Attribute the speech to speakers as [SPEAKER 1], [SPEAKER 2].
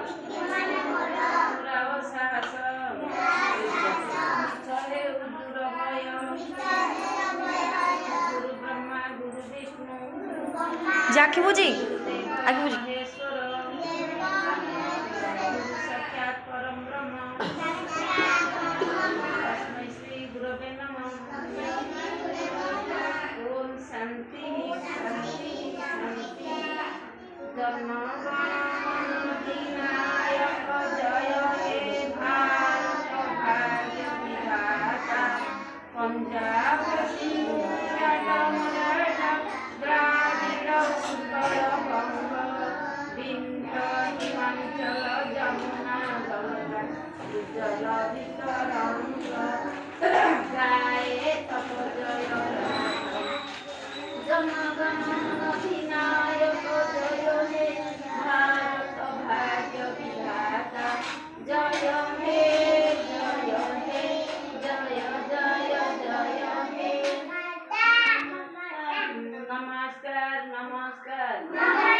[SPEAKER 1] ପୁରାଅ ସାହସ ମିଛରେ ଉଦୂର ଭୟ ଗୁରୁ ବ୍ରହ୍ମା ଗୁରୁ ବିଷ୍ଣୁ
[SPEAKER 2] ଯେ ଆଖି ବୁଝି ଆଖି ବୁଝି
[SPEAKER 1] ମହେଶ୍ୱର ଗୁରୁ ସାକ୍ଷାତ୍ ପରଂ ବ୍ରହ୍ମ तस्मै श्री गुरवे नमः। ओम शांति शांति शांति। जनगणमनाधिनायक जय हे भारत भाग्य विधाता पंजाब सिंध मराठा द्राविड़ उत्कल बंग विंध्य हिमाचल जमुना गंगा उज्जल वितरंग गाये तप जय जनगण अधिनायक जय हे भारत भाग्य विधाता जय हे जय हे जय जय जय हे। नमस्कार नमस्कार।